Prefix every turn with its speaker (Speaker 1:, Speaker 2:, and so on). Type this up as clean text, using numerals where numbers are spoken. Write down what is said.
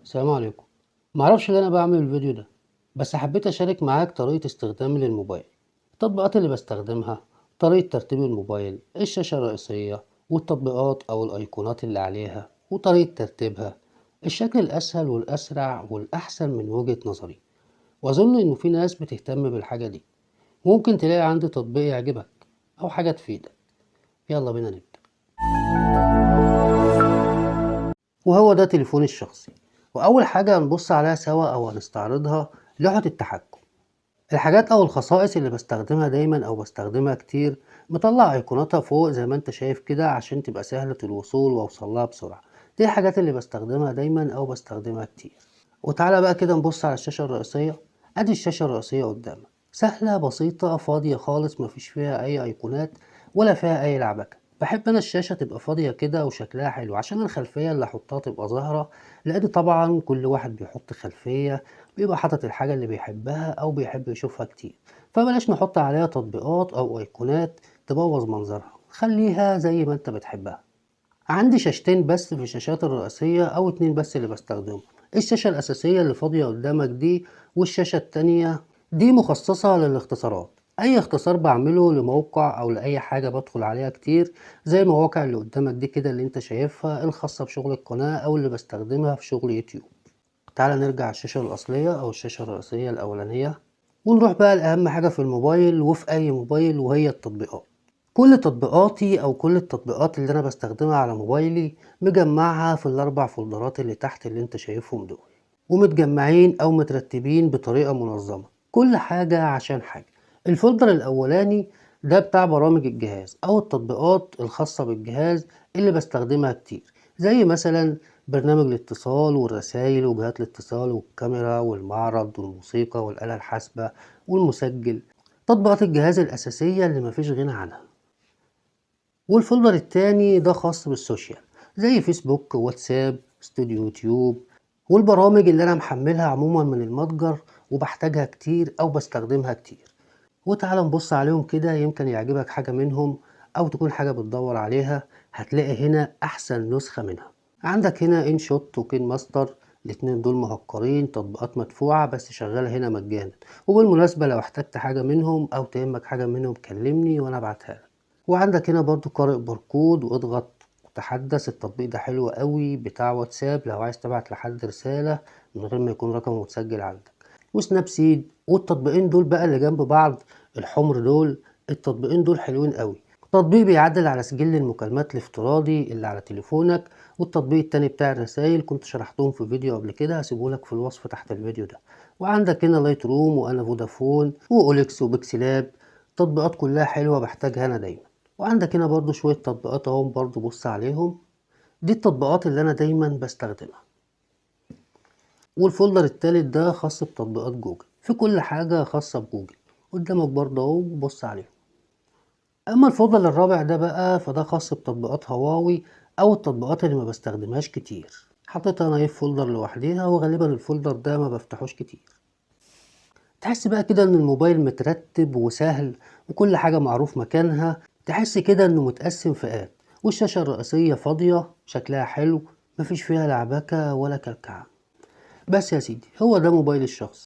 Speaker 1: السلام عليكم. معرفش ليه أنا بعمل الفيديو ده، بس حبيت أشارك معاك طريقة استخدامي للموبايل، التطبيقات اللي بستخدمها، طريقة ترتيب الموبايل، الشاشة الرئيسية والتطبيقات أو الأيقونات اللي عليها وطريقة ترتيبها، الشكل الأسهل والأسرع والأحسن من وجهة نظري، وأظن إنه في ناس بتهتم بالحاجة دي. ممكن تلاقي عندي تطبيق يعجبك أو حاجة تفيدك. يلا بينا نبدأ. وهو ده تليفوني الشخصي، وأول حاجة هنبص عليها سوا أو هنستعرضها لوحة التحكم. الحاجات أو الخصائص اللي بستخدمها دايما أو بستخدمها كتير مطلع أيقوناتها فوق زي ما انت شايف كده عشان تبقى سهلة الوصول وأوصلها بسرعة. دي الحاجات اللي بستخدمها دايما أو بستخدمها كتير. وتعالى بقى كده نبص على الشاشة الرئيسية. أدي الشاشة الرئيسية قدامك، سهلة بسيطة فاضية خالص، مفيش فيها أي أيقونات ولا فيها أي لعبكة. بحب أنا الشاشة تبقى فاضية كده وشكلها حلو عشان الخلفية اللي أحطها تبقى ظاهرة، لأن طبعا كل واحد بيحط خلفية بيبقى حاطط الحاجة اللي بيحبها أو بيحب يشوفها كتير، فبلاش نحط عليها تطبيقات أو أيقونات تبوظ منظرها، خليها زي ما انت بتحبها. عندي شاشتين بس في الشاشات الرئيسية أو اتنين بس اللي بستخدمهم، الشاشة الأساسية اللي فاضية قدامك دي، والشاشة التانية دي مخصصة للاختصارات. أي اختصار بعمله لموقع أو لأي حاجة بدخل عليها كتير، زي المواقع اللي قدامك دي كده اللي انت شايفها الخاصة بشغل القناة أو اللي بستخدمها في شغل يوتيوب. تعالى نرجع الشاشة الأصلية أو الشاشة الرئيسية الأولانية، ونروح بقى لأهم حاجة في الموبايل وفي أي موبايل، وهي التطبيقات. كل تطبيقاتي أو كل التطبيقات اللي أنا بستخدمها على موبايلي مجمعها في الأربع فولدرات اللي تحت اللي أنت شايفهم دول، ومتجمعين أو مترتبين بطريقة منظمة، كل حاجة عشان حاجة. الفولدر الأولاني ده بتاع برامج الجهاز أو التطبيقات الخاصة بالجهاز اللي بستخدمها كتير، زي مثلا برنامج الاتصال والرسايل وجهات الاتصال والكاميرا والمعرض والموسيقى والآلة الحاسبة والمسجل، تطبيقات الجهاز الأساسية اللي مفيش غنى عنها. والفولدر التاني ده خاص بالسوشيال، زي فيسبوك واتساب استوديو يوتيوب، والبرامج اللي أنا محملها عموما من المتجر وبحتاجها كتير أو بستخدمها كتير. وتعالى نبص عليهم كده، يمكن يعجبك حاجة منهم أو تكون حاجة بتدور عليها. هتلاقي هنا أحسن نسخة منها. عندك هنا إن شوت وكين ماستر، الاتنين دول مهكرين، تطبيقات مدفوعة بس شغالة هنا مجانا. وبالمناسبة لو احتجت حاجة منهم أو تهمك حاجة منهم كلمني وأنا أبعتها لك. وعندك هنا برضو قارئ باركود واضغط وتحدث، التطبيق ده حلو قوي بتاع واتساب لو عايز تبعت لحد رسالة من غير ما يكون رقمه متسجل عندك. وسناب سيد، والتطبيقين دول بقى اللي جنب بعض الحمر دول، التطبيقين دول حلوين قوي. تطبيق بيعدل على سجل المكالمات الافتراضي اللي على تليفونك، والتطبيق التاني بتاع الرسايل كنت شرحتهم في فيديو قبل كده، هسيبهولك في الوصف تحت الفيديو ده. وعندك هنا لايت روم وانا فودافون واوليكس وبيكسلاب، تطبيقات كلها حلوة بحتاجها انا دايما. وعندك هنا برضو شوية تطبيقات اهم برضو بص عليهم، دي التطبيقات اللي انا دايما بستخدمها. والفولدر التالت ده خاص بتطبيقات جوجل، في كل حاجة خاصة بجوجل قدامك برضه اهو بص عليهم. اما الفولدر الرابع ده بقى فده خاص بتطبيقات هواوي او التطبيقات اللي ما بستخدمهاش كتير، حطيتها انا في فولدر لوحديها، وغالبا الفولدر ده ما بفتحوش كتير. تحس بقى كده ان الموبايل مترتب وسهل وكل حاجة معروف مكانها، تحس كده انه متقسم فئات، والشاشة الرئيسية فاضية شكلها حلو، مفيش فيها لعبكة ولا كلكعة. بس يا سيدي هو ده موبايل الشخص.